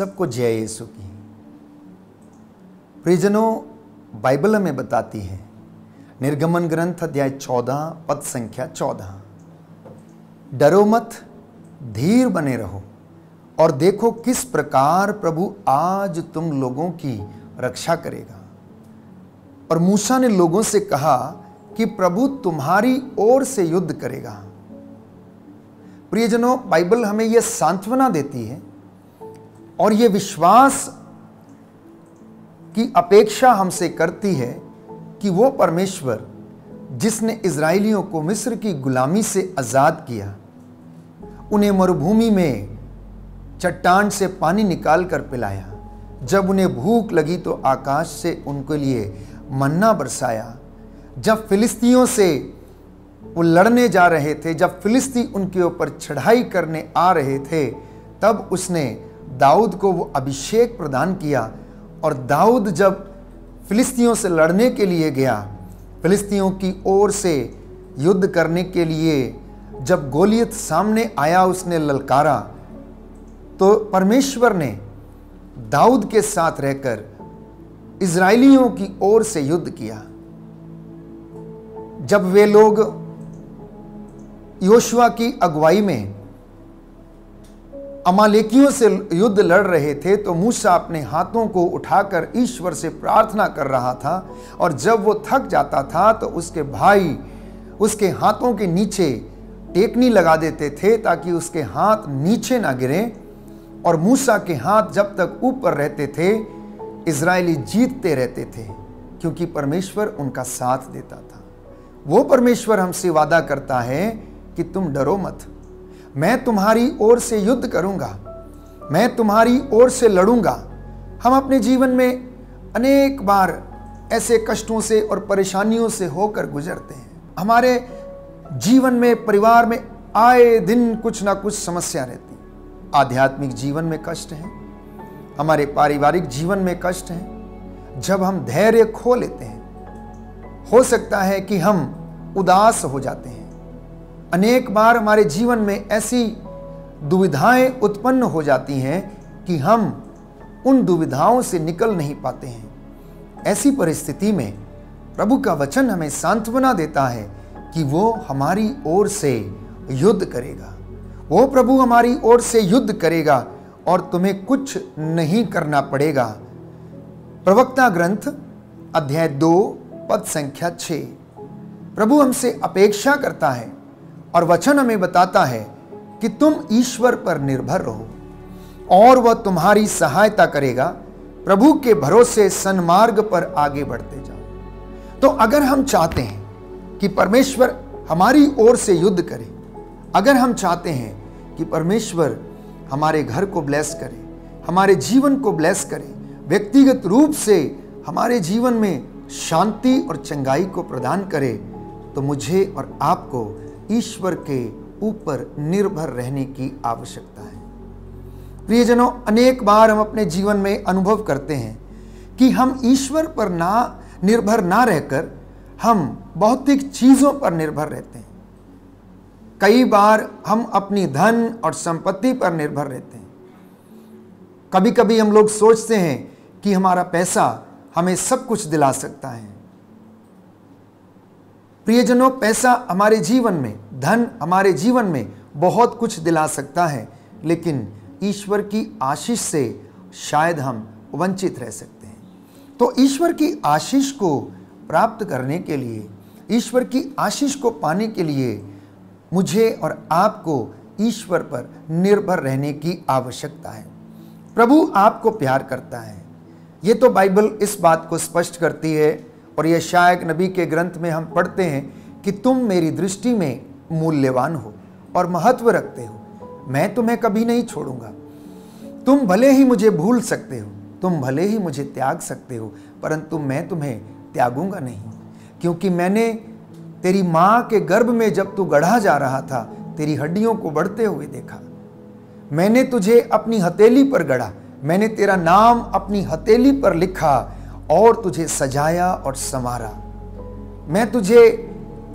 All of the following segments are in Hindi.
सबको जय यीशु की। प्रियजनों, बाइबल हमें बताती है, निर्गमन ग्रंथ अध्याय 14 पद संख्या 14, डरो मत, धीर बने रहो और देखो किस प्रकार प्रभु आज तुम लोगों की रक्षा करेगा। और मूसा ने लोगों से कहा कि प्रभु तुम्हारी ओर से युद्ध करेगा। प्रियजनों, बाइबल हमें यह सांत्वना देती है और यह विश्वास की अपेक्षा हमसे करती है कि वो परमेश्वर जिसने इजराइलियों को मिस्र की गुलामी से आजाद किया, उन्हें मरुभूमि में चट्टान से पानी निकाल कर पिलाया, जब उन्हें भूख लगी तो आकाश से उनके लिए मन्ना बरसाया, जब फिलिस्तियों से वो लड़ने जा रहे थे, जब फिलिस्ती उनके ऊपर चढ़ाई करने आ रहे थे, तब उसने दाऊद को वो अभिषेक प्रदान किया। और दाऊद जब फिलिस्तियों से लड़ने के लिए गया, फिलिस्तियों की ओर से युद्ध करने के लिए जब गोलियत सामने आया, उसने ललकारा, तो परमेश्वर ने दाऊद के साथ रहकर इजराइलियों की ओर से युद्ध किया। जब वे लोग योशुआ की अगुवाई में अमालेकियों से युद्ध लड़ रहे थे, तो मूसा अपने हाथों को उठाकर ईश्वर से प्रार्थना कर रहा था, और जब वो थक जाता था तो उसके भाई उसके हाथों के नीचे टेकनी लगा देते थे ताकि उसके हाथ नीचे ना गिरें। और मूसा के हाथ जब तक ऊपर रहते थे, इजरायली जीतते रहते थे, क्योंकि परमेश्वर उनका साथ देता था। वो परमेश्वर हमसे वादा करता है कि तुम डरो मत, मैं तुम्हारी ओर से युद्ध करूंगा, मैं तुम्हारी ओर से लड़ूंगा। हम अपने जीवन में अनेक बार ऐसे कष्टों से और परेशानियों से होकर गुजरते हैं। हमारे जीवन में, परिवार में आए दिन कुछ ना कुछ समस्या रहती। आध्यात्मिक जीवन में कष्ट है, हमारे पारिवारिक जीवन में कष्ट है। जब हम धैर्य खो लेते हैं, हो सकता है कि हम उदास हो जाते हैं। अनेक बार हमारे जीवन में ऐसी दुविधाएं उत्पन्न हो जाती हैं कि हम उन दुविधाओं से निकल नहीं पाते हैं। ऐसी परिस्थिति में प्रभु का वचन हमें सांत्वना देता है कि वो हमारी ओर से युद्ध करेगा। वो प्रभु हमारी ओर से युद्ध करेगा और तुम्हें कुछ नहीं करना पड़ेगा। प्रवक्ता ग्रंथ अध्याय 2 पद संख्या 6, प्रभु हमसे अपेक्षा करता है और वचन हमें बताता है कि तुम ईश्वर पर निर्भर रहो और वह तुम्हारी सहायता करेगा। प्रभु के भरोसे सन्मार्ग पर आगे बढ़ते जाओ। तो अगर हम चाहते हैं कि परमेश्वर हमारी ओर से युद्ध करे, अगर हम चाहते हैं कि परमेश्वर हमारे घर को ब्लेस करे, हमारे जीवन को ब्लेस करे, व्यक्तिगत रूप से हमारे जीवन में शांति और चंगाई को प्रदान करे, तो मुझे और आपको ईश्वर के ऊपर निर्भर रहने की आवश्यकता है। प्रियजनों, अनेक बार हम अपने जीवन में अनुभव करते हैं कि हम ईश्वर पर निर्भर ना रहकर हम भौतिक चीजों पर निर्भर रहते हैं। कई बार हम अपनी धन और संपत्ति पर निर्भर रहते हैं। कभी कभी हम लोग सोचते हैं कि हमारा पैसा हमें सब कुछ दिला सकता है। प्रियजनों, पैसा हमारे जीवन में, धन हमारे जीवन में बहुत कुछ दिला सकता है, लेकिन ईश्वर की आशीष से शायद हम वंचित रह सकते हैं। तो ईश्वर की आशीष को प्राप्त करने के लिए, ईश्वर की आशीष को पाने के लिए मुझे और आपको ईश्वर पर निर्भर रहने की आवश्यकता है। प्रभु आपको प्यार करता है। ये तो बाइबल इस बात को स्पष्ट करती है, और यशायाह नबी के ग्रंथ में हम पढ़ते हैं कि तुम मेरी दृष्टि में मूल्यवान हो और महत्व रखते हो, मैं तुम्हें कभी नहीं छोड़ूंगा। तुम भले ही मुझे भूल सकते हो, तुम भले ही मुझे त्याग सकते हो, परंतु मैं तुम्हें त्यागूंगा नहीं, क्योंकि मैंने तेरी माँ के गर्भ में जब तू गढ़ा जा रहा था, तेरी हड्डियों को बढ़ते हुए देखा। मैंने तुझे अपनी हथेली पर गढ़ा, मैंने तेरा नाम अपनी हथेली पर लिखा और तुझे सजाया और संवारा। मैं तुझे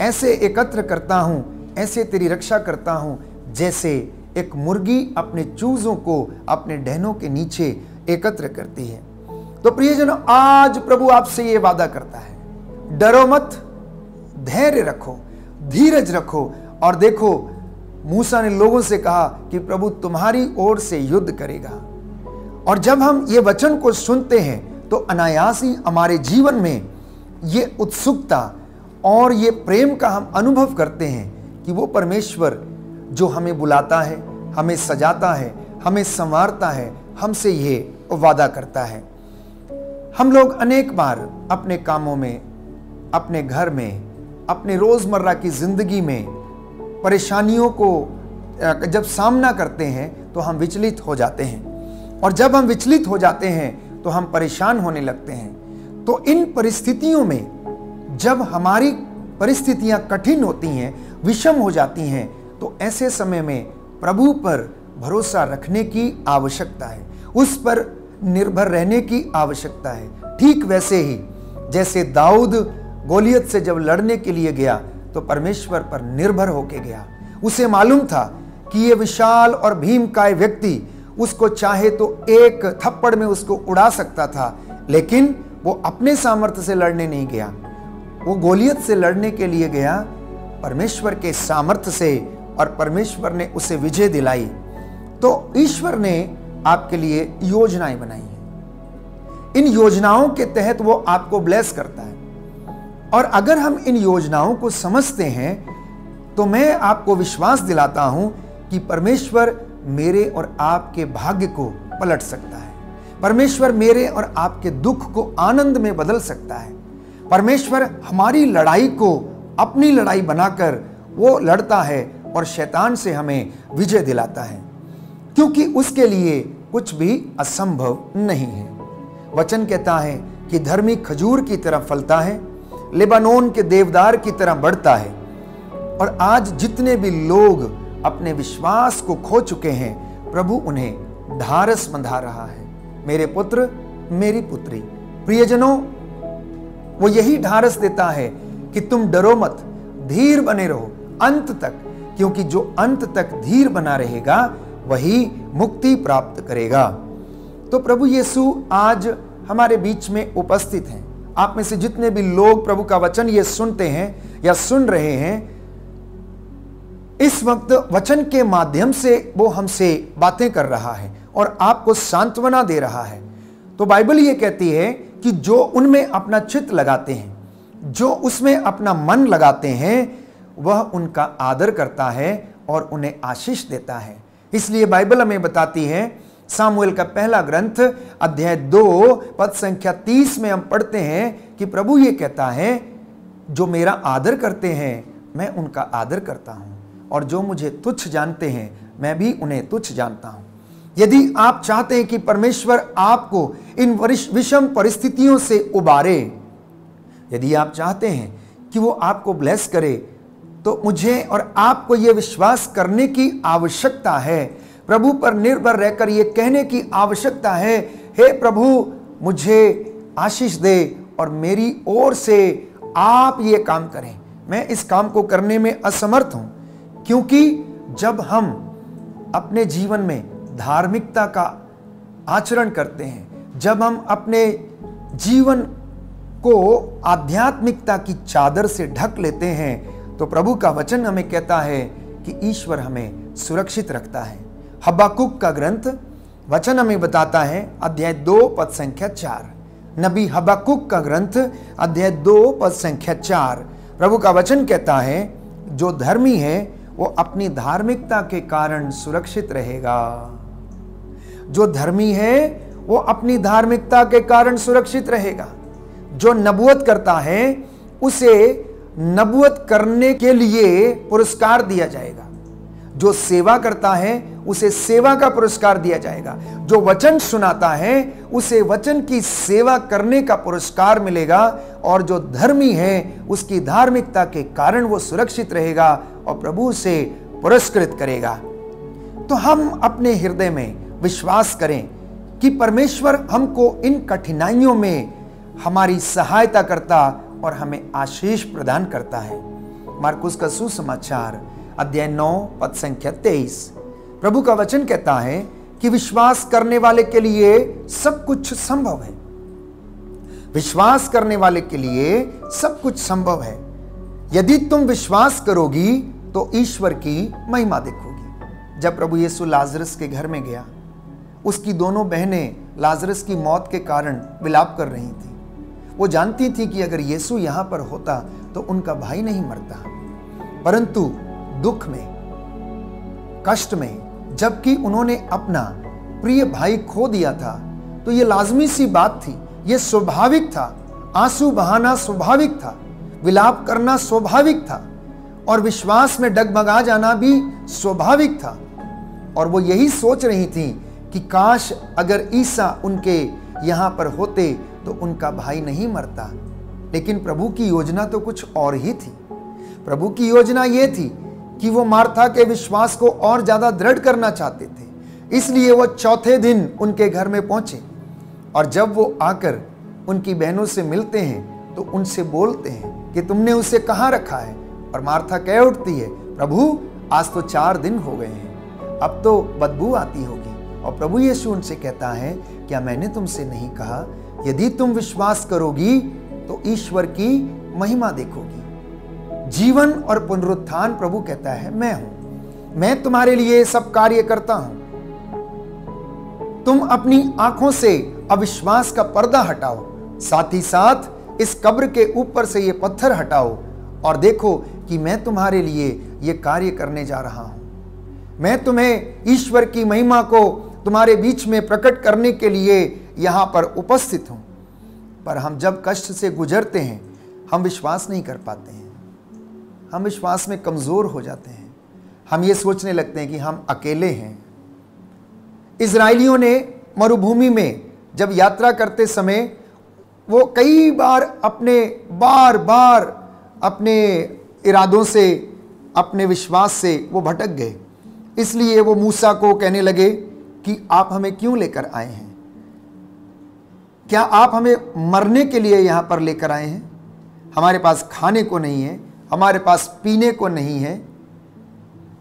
ऐसे एकत्र करता हूं, ऐसे तेरी रक्षा करता हूं, जैसे एक मुर्गी अपने चूजों को अपने डहनों के नीचे एकत्र करती है। तो प्रियजनों, आज प्रभु आपसे ये वादा करता है, डरो मत, धैर्य रखो, धीरज रखो। और देखो, मूसा ने लोगों से कहा कि प्रभु तुम्हारी ओर से युद्ध करेगा। और जब हम ये वचन को सुनते हैं तो अनायास ही हमारे जीवन में ये उत्सुकता और ये प्रेम का हम अनुभव करते हैं कि वो परमेश्वर जो हमें बुलाता है, हमें सजाता है, हमें संवारता है, हमसे ये वादा करता है। हम लोग अनेक बार अपने कामों में, अपने घर में, अपने रोजमर्रा की जिंदगी में परेशानियों को जब सामना करते हैं तो हम विचलित हो जाते हैं। और जब हम विचलित हो जाते हैं तो हम परेशान होने लगते हैं। तो इन परिस्थितियों में जब हमारी परिस्थितियां कठिन होती हैं, विषम हो जाती हैं, तो ऐसे समय में प्रभु पर भरोसा रखने की आवश्यकता है, उस पर निर्भर रहने की आवश्यकता है। ठीक वैसे ही जैसे दाऊद गोलियत से जब लड़ने के लिए गया तो परमेश्वर पर निर्भर होके गया। उसे मालूम था कि ये विशाल और भीमकाय व्यक्ति उसको चाहे तो एक थप्पड़ में उसको उड़ा सकता था, लेकिन वो अपने सामर्थ्य से लड़ने नहीं गया। वो गोलियत से लड़ने के लिए गया परमेश्वर के सामर्थ्य से, और परमेश्वर ने उसे विजय दिलाई। तो ईश्वर ने आपके लिए योजनाएं बनाई हैं। इन योजनाओं के तहत वो आपको ब्लेस करता है। और अगर हम इन योजनाओं को समझते हैं तो मैं आपको विश्वास दिलाता हूं कि परमेश्वर मेरे और आपके भाग्य को पलट सकता है। परमेश्वर मेरे और आपके दुख को आनंद में बदल सकता है। परमेश्वर हमारी लड़ाई को अपनी लड़ाई बनाकर वो लड़ता है और शैतान से हमें विजय दिलाता है, क्योंकि उसके लिए कुछ भी असंभव नहीं है। वचन कहता है कि धर्मी खजूर की तरह फलता है, लेबानोन के देवदार की तरह बढ़ता है। और आज जितने भी लोग अपने विश्वास को खो चुके हैं, प्रभु उन्हें ढारस बंधा रहा है। मेरे पुत्र, मेरी पुत्री, प्रियजनों, वो यही ढारस देता है कि तुम डरो मत, धीर बने रहो अंत तक, क्योंकि जो अंत तक धीर बना रहेगा वही मुक्ति प्राप्त करेगा। तो प्रभु यीशु आज हमारे बीच में उपस्थित हैं। आप में से जितने भी लोग प्रभु का वचन ये सुनते हैं या सुन रहे हैं, इस वक्त वचन के माध्यम से वो हमसे बातें कर रहा है और आपको सांत्वना दे रहा है। तो बाइबल ये कहती है कि जो उनमें अपना चित्त लगाते हैं, जो उसमें अपना मन लगाते हैं, वह उनका आदर करता है और उन्हें आशीष देता है। इसलिए बाइबल हमें बताती है, सामुएल का पहला ग्रंथ अध्याय 2 पद संख्या 30 में हम पढ़ते हैं कि प्रभु ये कहता है, जो मेरा आदर करते हैं मैं उनका आदर करता हूं, और जो मुझे तुच्छ जानते हैं मैं भी उन्हें तुच्छ जानता हूं। यदि आप चाहते हैं कि परमेश्वर आपको इन विषम परिस्थितियों से उबारे, यदि आप चाहते हैं कि वो आपको ब्लेस करे, तो मुझे और आपको यह विश्वास करने की आवश्यकता है, प्रभु पर निर्भर रहकर यह कहने की आवश्यकता है, हे प्रभु मुझे आशीष दे और मेरी ओर से आप ये काम करें। मैं इस काम को करने में असमर्थ हूं, क्योंकि जब हम अपने जीवन में धार्मिकता का आचरण करते हैं, जब हम अपने जीवन को आध्यात्मिकता की चादर से ढक लेते हैं, तो प्रभु का वचन हमें कहता है कि ईश्वर हमें सुरक्षित रखता है। हबक्कुक का ग्रंथ वचन हमें बताता है, अध्याय 2 पद संख्या 4, नबी हबक्कुक का ग्रंथ अध्याय 2 पद संख्या 4, प्रभु का वचन कहता है, जो धर्मी है वो अपनी धार्मिकता के कारण सुरक्षित रहेगा। जो धर्मी है वो अपनी धार्मिकता के कारण सुरक्षित रहेगा। जो नबूवत करता है उसे नबूवत करने के लिए पुरस्कार दिया जाएगा। जो सेवा करता है उसे सेवा का पुरस्कार दिया जाएगा। जो वचन सुनाता है उसे वचन की सेवा करने का पुरस्कार मिलेगा, और जो धर्मी है उसकी धार्मिकता के कारण वो सुरक्षित रहेगा और प्रभु से पुरस्कृत करेगा। तो हम अपने हृदय में विश्वास करें कि परमेश्वर हमको इन कठिनाइयों में हमारी सहायता करता और हमें आशीष प्रदान करता है। मार्कुस का सुसमाचार अध्याय 9 पद संख्या 23, प्रभु का वचन कहता है कि विश्वास करने वाले के लिए सब कुछ संभव है। विश्वास करने वाले के लिए सब कुछ संभव है। यदि तुम विश्वास करोगी तो ईश्वर की महिमा देखोगी। जब प्रभु यीशु लाजरस के घर में गया, उसकी दोनों बहनें लाजरस की मौत के कारण विलाप कर रही थी। वो जानती थी कि अगर यीशु यहां पर होता तो उनका भाई नहीं मरता, परंतु दुख में, कष्ट में, जबकि उन्होंने अपना प्रिय भाई खो दिया था, तो ये लाजमी सी बात थी, ये स्वाभाविक था। आंसू बहाना स्वाभाविक था, विलाप करना स्वाभाविक था, और विश्वास में डगमगा जाना भी स्वाभाविक था। और वो यही सोच रही थी कि काश अगर ईसा उनके यहां पर होते तो उनका भाई नहीं मरता। लेकिन प्रभु की योजना तो कुछ और ही थी। प्रभु की योजना यह थी कि वो मार्था के विश्वास को और ज्यादा दृढ़ करना चाहते थे। इसलिए वो चौथे दिन उनके घर में पहुंचे, और जब वो आकर उनकी बहनों से मिलते हैं तो उनसे बोलते हैं कि तुमने उसे कहाँ रखा है। और मार्था कह उठती है, प्रभु आज तो 4 दिन हो गए हैं, अब तो बदबू आती होगी। और प्रभु यीशु उनसे कहता है, क्या मैंने तुमसे नहीं कहा, यदि तुम विश्वास करोगी तो ईश्वर की महिमा देखोगी। जीवन और पुनरुत्थान प्रभु कहता है मैं हूं, मैं तुम्हारे लिए सब कार्य करता हूं। तुम अपनी आंखों से अविश्वास का पर्दा हटाओ, साथ ही साथ इस कब्र के ऊपर से ये पत्थर हटाओ, और देखो कि मैं तुम्हारे लिए ये कार्य करने जा रहा हूं। मैं तुम्हें ईश्वर की महिमा को तुम्हारे बीच में प्रकट करने के लिए यहां पर उपस्थित हूं। पर हम जब कष्ट से गुजरते हैं, हम विश्वास नहीं कर पाते हैं, हम विश्वास में कमजोर हो जाते हैं। हम ये सोचने लगते हैं कि हम अकेले हैं। इजरायलियों ने मरुभूमि में जब यात्रा करते समय वो कई बार बार अपने इरादों से, अपने विश्वास से वो भटक गए। इसलिए वो मूसा को कहने लगे कि आप हमें क्यों लेकर आए हैं? क्या आप हमें मरने के लिए यहां पर लेकर आए हैं? हमारे पास खाने को नहीं है, हमारे पास पीने को नहीं है,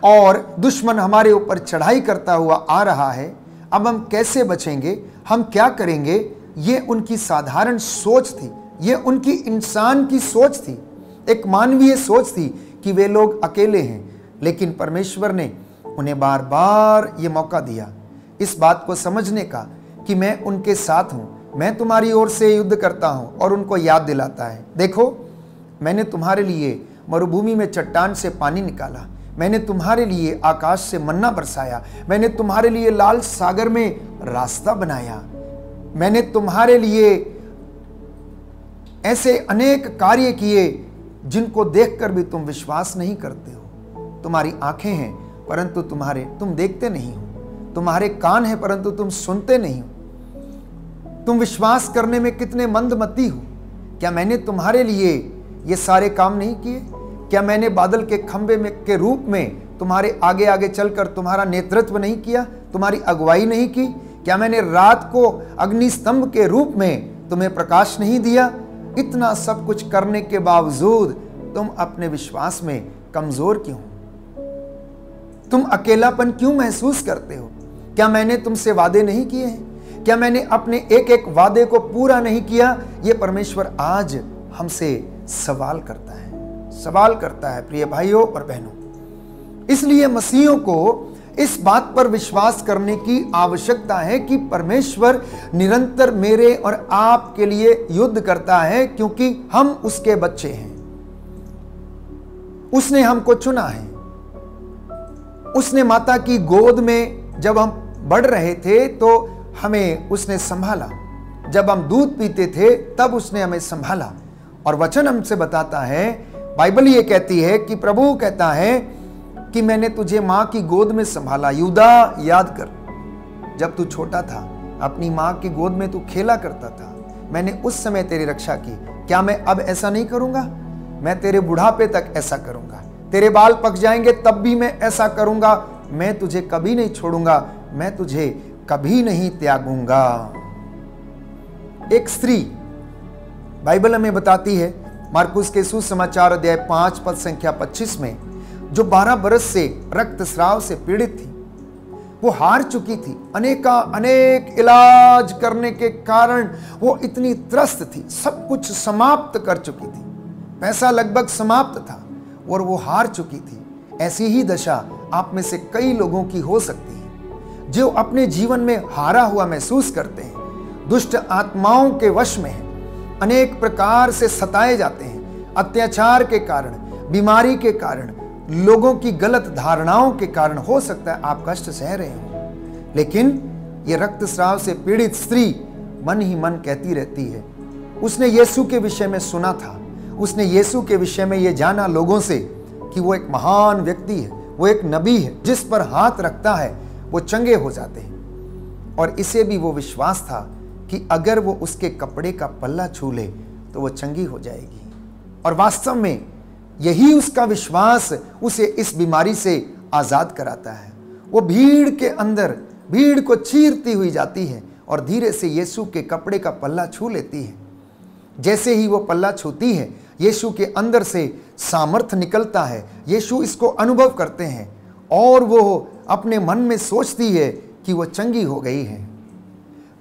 और दुश्मन हमारे ऊपर चढ़ाई करता हुआ आ रहा है। अब हम कैसे बचेंगे? हम क्या करेंगे? ये उनकी साधारण सोच थी, ये उनकी इंसान की सोच थी, एक मानवीय सोच थी कि वे लोग अकेले हैं। लेकिन परमेश्वर ने उन्हें बार बार ये मौका दिया इस बात को समझने का कि मैं उनके साथ हूं, मैं तुम्हारी ओर से युद्ध करता हूं, और उनको याद दिलाता है, देखो मैंने तुम्हारे लिए मरुभूमि में चट्टान से पानी निकाला, मैंने तुम्हारे लिए आकाश से मन्ना बरसाया, मैंने तुम्हारे लिए लाल सागर में रास्ता बनाया, मैंने तुम्हारे लिए ऐसे अनेक कार्य किए जिनको देखकर भी तुम विश्वास नहीं करते हो। तुम्हारी आंखें हैं परंतु तुम देखते नहीं हो, तुम्हारे कान हैं परंतु तुम सुनते नहीं हो। तुम विश्वास करने में कितने मंदमती हो। क्या मैंने तुम्हारे लिए ये सारे काम नहीं किए? क्या मैंने बादल के खंबे में के रूप में तुम्हारे आगे आगे चलकर तुम्हारा नेतृत्व नहीं किया, तुम्हारी अगुवाई नहीं की? क्या मैंने रात को अग्नि स्तंभ के रूप में तुम्हें प्रकाश नहीं दिया? इतना सब कुछ करने के बावजूद तुम अपने विश्वास में कमजोर क्यों? तुम अकेलापन क्यों महसूस करते हो? क्या मैंने तुमसे वादे नहीं किए हैं? क्या मैंने अपने एक एक वादे को पूरा नहीं किया? ये परमेश्वर आज हमसे सवाल करता है प्रिय भाइयों और बहनों। इसलिए मसीहियों को इस बात पर विश्वास करने की आवश्यकता है कि परमेश्वर निरंतर मेरे और आपके लिए युद्ध करता है, क्योंकि हम उसके बच्चे हैं। उसने हमको चुना है। उसने माता की गोद में जब हम बढ़ रहे थे तो हमें उसने संभाला, जब हम दूध पीते थे तब उसने हमें संभाला। और वचन हमसे बताता है, बाइबल ये कहती है कि प्रभु कहता है कि मैंने तुझे मां की गोद में संभाला। यूदा, याद कर, जब तू छोटा था अपनी मां की गोद में तू खेला करता था, मैंने उस समय तेरी रक्षा की। क्या मैं अब ऐसा नहीं करूंगा? मैं तेरे बुढ़ापे तक ऐसा करूंगा, तेरे बाल पक जाएंगे तब भी मैं ऐसा करूंगा। मैं तुझे कभी नहीं छोड़ूंगा, मैं तुझे कभी नहीं त्यागूंगा। एक स्त्री बाइबल हमें बताती है, मार्कुस के सुसमाचार अध्याय 5 पद संख्या 25 में, जो 12 बरस से रक्तस्राव से पीड़ित थी, वो हार चुकी थी। अनेक इलाज करने के कारण वो इतनी त्रस्त थी, सब कुछ समाप्त कर चुकी थी, पैसा लगभग समाप्त था और वो हार चुकी थी। ऐसी ही दशा आप में से कई लोगों की हो सकती है, जो अपने जीवन में हारा हुआ महसूस करते हैं, दुष्ट आत्माओं के वश में हैं, अनेक प्रकार से सताए जाते हैं, अत्याचार के कारण, बीमारी के कारण, लोगों की गलत धारणाओं के कारण हो सकता है आप कष्ट सह रहे हो। लेकिन ये रक्तस्राव से पीड़ित स्त्री मन ही मन कहती रहती है, उसने यीशु के विषय में सुना था, उसने यीशु के विषय में ये जाना लोगों से कि वो एक महान व्यक्ति है, वो एक नबी है, जिस पर हाथ रखता है वो चंगे हो जाते हैं। और इसे भी वो विश्वास था कि अगर वो उसके कपड़े का पल्ला छू ले तो वो चंगी हो जाएगी। और वास्तव में यही उसका विश्वास उसे इस बीमारी से आजाद कराता है। वो भीड़ के अंदर भीड़ को चीरती हुई जाती है और धीरे से यीशु के कपड़े का पल्ला छू लेती है। जैसे ही वो पल्ला छूती है, यीशु के अंदर से सामर्थ्य निकलता है। यीशु इसको अनुभव करते हैं और वो अपने मन में सोचती है कि वो चंगी हो गई है।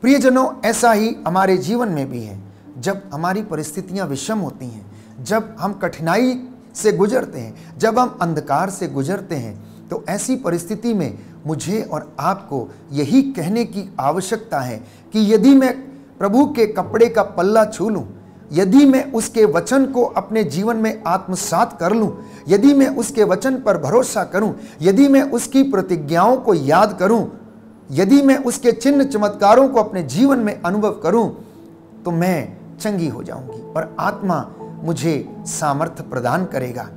प्रियजनों, ऐसा ही हमारे जीवन में भी है। जब हमारी परिस्थितियां विषम होती हैं, जब हम कठिनाई से गुजरते हैं, जब हम अंधकार से गुजरते हैं, तो ऐसी परिस्थिति में मुझे और आपको यही कहने की आवश्यकता है कि यदि मैं प्रभु के कपड़े का पल्ला छू लूं, यदि मैं उसके वचन को अपने जीवन में आत्मसात कर लूं, यदि मैं उसके वचन पर भरोसा करूं, यदि मैं उसकी प्रतिज्ञाओं को याद करूं, यदि मैं उसके चिन्ह चमत्कारों को अपने जीवन में अनुभव करूं, तो मैं चंगी हो जाऊंगी और आत्मा मुझे सामर्थ्य प्रदान करेगा।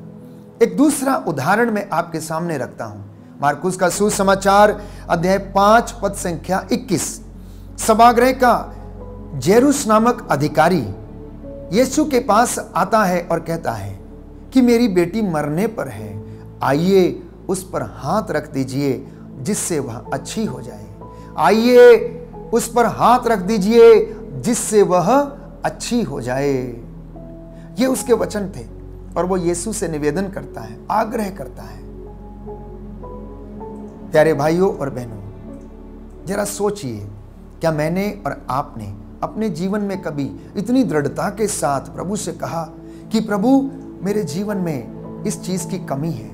एक दूसरा उदाहरण मैं आपके सामने रखता हूं। मार्कुस का सुसमाचार अध्याय 5 पद संख्या 21। सभागृह का जेरुस नामक अधिकारी यीशु के पास आता है और कहता है कि मेरी बेटी मरने पर है, आइए उस पर हाथ रख दीजिए जिससे वह अच्छी हो जाए। आइए उस पर हाथ रख दीजिए जिससे वह अच्छी हो जाए। ये उसके वचन थे और वो यीशु से निवेदन करता है, आग्रह करता है। प्यारे भाइयों और बहनों, जरा सोचिए, क्या मैंने और आपने अपने जीवन में कभी इतनी दृढ़ता के साथ प्रभु से कहा कि प्रभु मेरे जीवन में इस चीज की कमी है,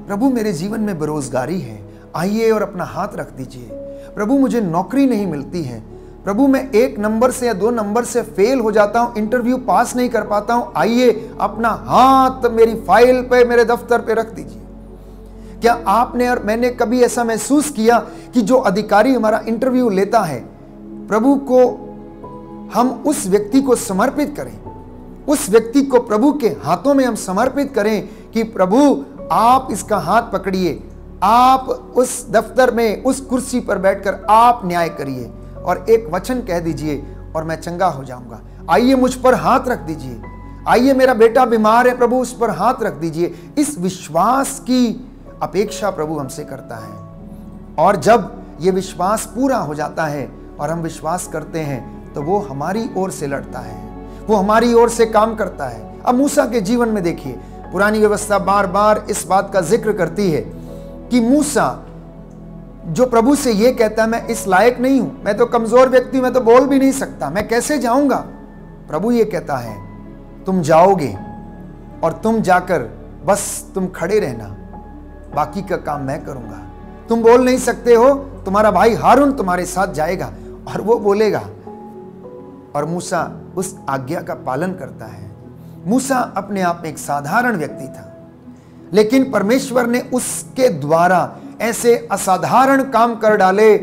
प्रभु मेरे जीवन में बेरोजगारी है, आइए और अपना हाथ रख दीजिए। प्रभु मुझे नौकरी नहीं मिलती है, प्रभु मैं 1 नंबर से या 2 नंबर से फेल हो जाता हूं, इंटरव्यू पास नहीं कर पाता हूं, आइए अपना हाथ मेरी फाइल पे, मेरे दफ्तर पे रख दीजिए। क्या आपने और मैंने कभी ऐसा महसूस किया कि जो अधिकारी हमारा इंटरव्यू लेता है, प्रभु को हम उस व्यक्ति को समर्पित करें, उस व्यक्ति को प्रभु के हाथों में हम समर्पित करें कि प्रभु आप इसका हाथ पकड़िए, आप उस दफ्तर में उस कुर्सी पर बैठकर आप न्याय करिए और एक वचन कह दीजिए और मैं चंगा हो जाऊंगा। आइए मुझ पर हाथ रख दीजिए, आइए मेरा बेटा बीमार है, प्रभु उस पर हाथ रख दीजिए। इस विश्वास की अपेक्षा प्रभु हमसे करता है और जब ये विश्वास पूरा हो जाता है और हम विश्वास करते हैं तो वो हमारी ओर से लड़ता है, वो हमारी ओर से काम करता है। अब मूसा के जीवन में देखिए, पुरानी व्यवस्था बार बार इस बात का जिक्र करती है कि मूसा जो प्रभु से ये कहता है मैं इस लायक नहीं हूं, मैं तो कमजोर व्यक्ति हूं, मैं तो बोल भी नहीं सकता, मैं कैसे जाऊंगा। प्रभु ये कहता है तुम जाओगे और तुम जाकर बस तुम खड़े रहना, बाकी का काम मैं करूंगा। तुम बोल नहीं सकते हो, तुम्हारा भाई हारून तुम्हारे साथ जाएगा और वो बोलेगा। और मूसा उस आज्ञा का पालन करता है। मूसा अपने आप में एक साधारण व्यक्ति था, लेकिन परमेश्वर ने उसके द्वारा ऐसे असाधारण काम कर डाले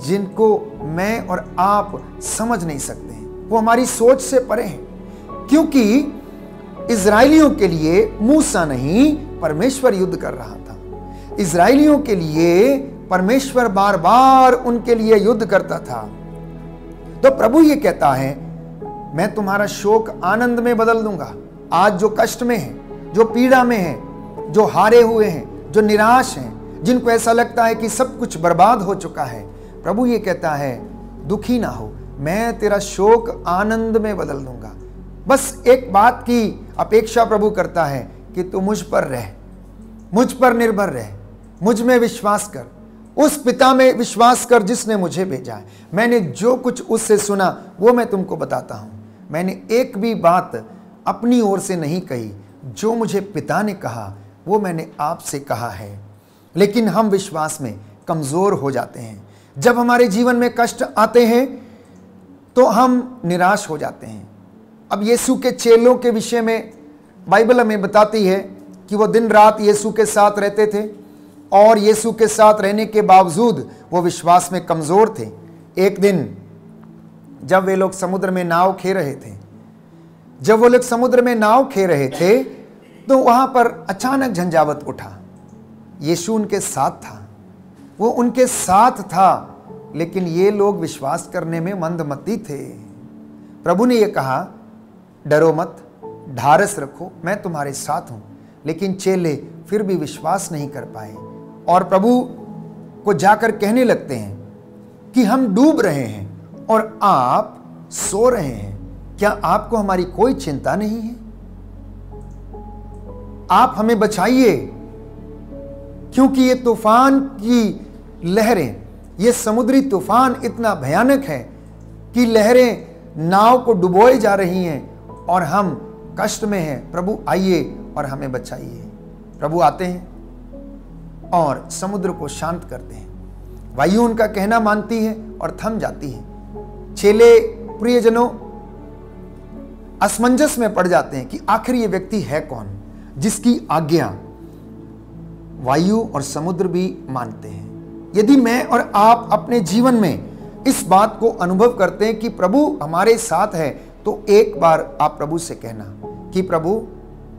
जिनको मैं और आप समझ नहीं सकते। वो हमारी सोच से परे हैं, क्योंकि इजराइलियों के लिए मूसा नहीं परमेश्वर युद्ध कर रहा था। इजराइलियों के लिए परमेश्वर बार बार उनके लिए युद्ध करता था। तो प्रभु ये कहता है मैं तुम्हारा शोक आनंद में बदल दूंगा। आज जो कष्ट में है, जो पीड़ा में है, जो हारे हुए हैं, जो निराश हैं, जिनको ऐसा लगता है कि सब कुछ बर्बाद हो चुका है, प्रभु ये कहता है दुखी ना हो, मैं तेरा शोक आनंद में बदल दूंगा। बस एक बात की अपेक्षा प्रभु करता है कि तू मुझ पर रह, मुझ पर निर्भर रह, मुझ में विश्वास कर, उस पिता में विश्वास कर जिसने मुझे भेजा है। मैंने जो कुछ उससे सुना वो मैं तुमको बताता हूं। मैंने एक भी बात अपनी ओर से नहीं कही, जो मुझे पिता ने कहा वो मैंने आपसे कहा है। लेकिन हम विश्वास में कमजोर हो जाते हैं। जब हमारे जीवन में कष्ट आते हैं तो हम निराश हो जाते हैं। अब यीशु के चेलों के विषय में बाइबल हमें बताती है कि वो दिन रात यीशु के साथ रहते थे और यीशु के साथ रहने के बावजूद वो विश्वास में कमजोर थे। एक दिन जब वे लोग समुद्र में नाव खे रहे थे, तो वहां पर अचानक झंझावत उठा। यीशु उनके साथ था, वो उनके साथ था, लेकिन ये लोग विश्वास करने में मंदमती थे। प्रभु ने ये कहा, डरो मत, ढारस रखो, मैं तुम्हारे साथ हूं। लेकिन चेले फिर भी विश्वास नहीं कर पाए और प्रभु को जाकर कहने लगते हैं कि हम डूब रहे हैं और आप सो रहे हैं। क्या आपको हमारी कोई चिंता नहीं है? आप हमें बचाइए, क्योंकि ये तूफान की लहरें, ये समुद्री तूफान इतना भयानक है कि लहरें नाव को डुबोए जा रही हैं और हम कष्ट में हैं। प्रभु आइए और हमें बचाइए। प्रभु आते हैं और समुद्र को शांत करते हैं। वायु उनका कहना मानती है और थम जाती है। चेले प्रियजनों असमंजस में पड़ जाते हैं कि आखिर ये व्यक्ति है कौन जिसकी आज्ञा वायु और समुद्र भी मानते हैं। यदि मैं और आप अपने जीवन में इस बात को अनुभव करते हैं कि प्रभु हमारे साथ है, तो एक बार आप प्रभु से कहना कि प्रभु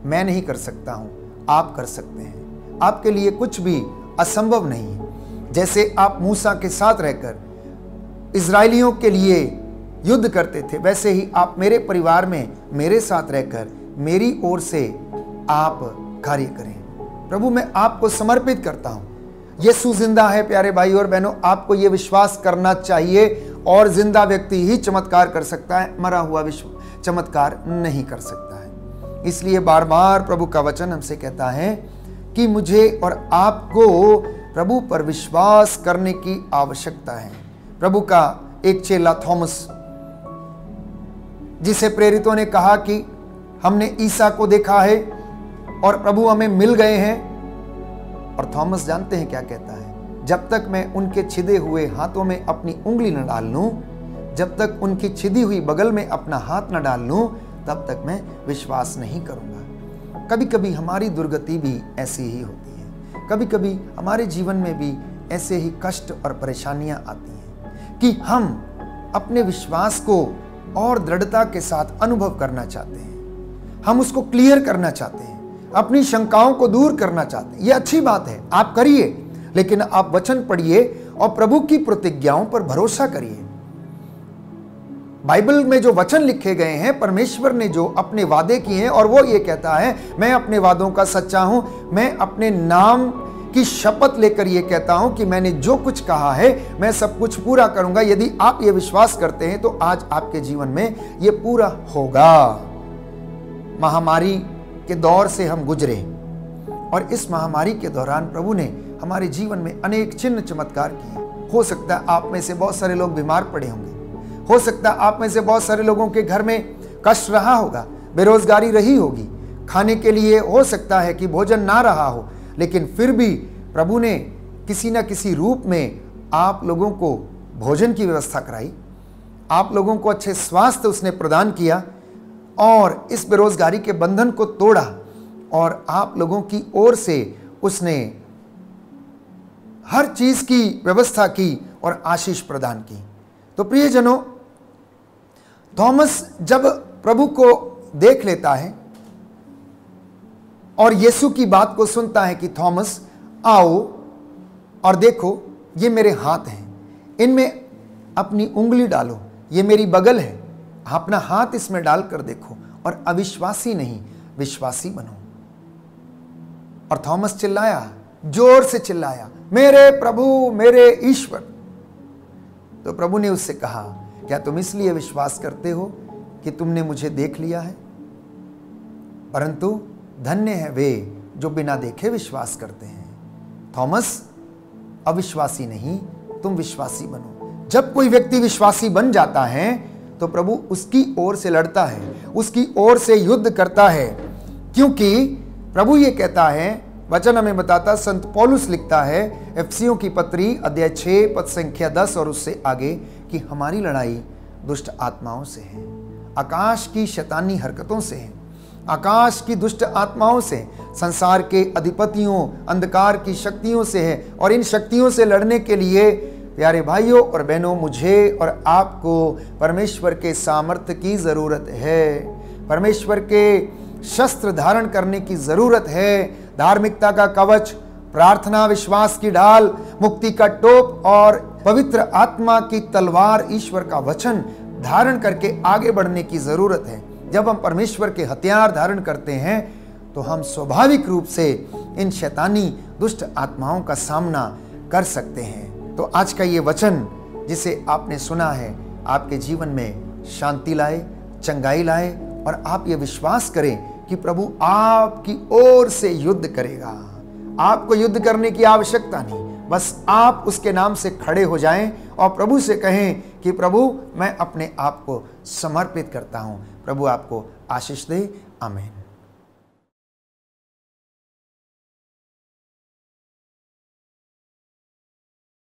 मैं नहीं कर सकता हूं, आप कर सकते हैं। आपके लिए कुछ भी असंभव नहीं है। जैसे आप मूसा के साथ रहकर इजरायलियों के लिए युद्ध करते थे, वैसे ही आप मेरे परिवार में मेरे साथ रहकर मेरी ओर से आप कार्य करें। प्रभु मैं आपको समर्पित करता हूं। यीशु जिंदा है। प्यारे भाई और बहनों, आपको यह विश्वास करना चाहिए और जिंदा व्यक्ति ही चमत्कार कर सकता है, मरा हुआ विश्व चमत्कार नहीं कर सकता है। इसलिए बार बार प्रभु का वचन हमसे कहता है कि मुझे और आपको प्रभु पर विश्वास करने की आवश्यकता है। प्रभु का एक चेला थॉमस, जिसे प्रेरितों ने कहा कि हमने ईसा को देखा है और प्रभु हमें मिल गए हैं, और थॉमस जानते हैं क्या कहता है, जब तक मैं उनके छिदे हुए हाथों में अपनी उंगली न डाल लूं, जब तक उनकी छिदी हुई बगल में अपना हाथ न डाल लूं, तब तक मैं विश्वास नहीं करूंगा। कभी कभी हमारी दुर्गति भी ऐसी ही होती है। कभी कभी हमारे जीवन में भी ऐसे ही कष्ट और परेशानियां आती हैं कि हम अपने विश्वास को और दृढ़ता के साथ अनुभव करना चाहते हैं। हम उसको क्लियर करना चाहते हैं, अपनी शंकाओं को दूर करना चाहते हैं। यह अच्छी बात है, आप करिए, लेकिन आप वचन पढ़िए और प्रभु की प्रतिज्ञाओं पर भरोसा करिए। बाइबल में जो वचन लिखे गए हैं, परमेश्वर ने जो अपने वादे किए हैं, और वो ये कहता है मैं अपने वादों का सच्चा हूं। मैं अपने नाम की शपथ लेकर ये कहता हूं कि मैंने जो कुछ कहा है मैं सब कुछ पूरा करूंगा। यदि आप ये विश्वास करते हैं तो आज आपके जीवन में ये पूरा होगा। महामारी के दौर से हम गुजरे और इस महामारी के दौरान प्रभु ने हमारे जीवन में अनेक चिन्ह चमत्कार किए। हो सकता है आप में से बहुत सारे लोग बीमार पड़े होंगे, हो सकता है आप में से बहुत सारे लोगों के घर में कष्ट रहा होगा, बेरोजगारी रही होगी, खाने के लिए हो सकता है कि भोजन ना रहा हो, लेकिन फिर भी प्रभु ने किसी न किसी रूप में आप लोगों को भोजन की व्यवस्था कराई, आप लोगों को अच्छे स्वास्थ्य उसने प्रदान किया और इस बेरोजगारी के बंधन को तोड़ा और आप लोगों की ओर से उसने हर चीज की व्यवस्था की और आशीष प्रदान की। तो प्रियजनों, थॉमस जब प्रभु को देख लेता है और यीशु की बात को सुनता है कि थॉमस आओ और देखो ये मेरे हाथ हैं, इनमें अपनी उंगली डालो, ये मेरी बगल है, अपना हाथ इसमें डालकर देखो और अविश्वासी नहीं विश्वासी बनो। और थॉमस चिल्लाया, जोर से चिल्लाया, मेरे प्रभु मेरे ईश्वर। तो प्रभु ने उससे कहा, क्या तुम इसलिए विश्वास करते हो कि तुमने मुझे देख लिया है? परंतु धन्य है वे जो बिना देखे विश्वास करते हैं। थॉमस, अविश्वासी नहीं, तुम विश्वासी बनो। जब कोई व्यक्ति विश्वासी बन जाता है तो प्रभु उसकी ओर से लड़ता है, उसकी ओर से युद्ध करता है, क्योंकि प्रभु ये कहता है, वचन हमें बताता, संत पौलुस लिखता है एफिसियों की पत्री अध्याय 6 पद संख्या 10 और उससे आगे, कि हमारी लड़ाई दुष्ट आत्माओं से है, आकाश की शैतानी हरकतों से है, आकाश की दुष्ट आत्माओं से, संसार के अधिपतियों, अंधकार की शक्तियों से है। और इन शक्तियों से लड़ने के लिए प्यारे भाइयों और बहनों, मुझे और आपको परमेश्वर के सामर्थ्य की जरूरत है, परमेश्वर के शस्त्र धारण करने की जरूरत है। धार्मिकता का कवच, प्रार्थना, विश्वास की ढाल, मुक्ति का टोप और पवित्र आत्मा की तलवार, ईश्वर का वचन धारण करके आगे बढ़ने की जरूरत है। जब हम परमेश्वर के हथियार धारण करते हैं तो हम स्वाभाविक रूप से इन शैतानी दुष्ट आत्माओं का सामना कर सकते हैं। तो आज का ये वचन जिसे आपने सुना है, आपके जीवन में शांति लाए, चंगाई लाए, और आप ये विश्वास करें कि प्रभु आपकी ओर से युद्ध करेगा। आपको युद्ध करने की आवश्यकता नहीं, बस आप उसके नाम से खड़े हो जाएं और प्रभु से कहें कि प्रभु मैं अपने आप को समर्पित करता हूं। प्रभु आपको आशीष दे। आमीन।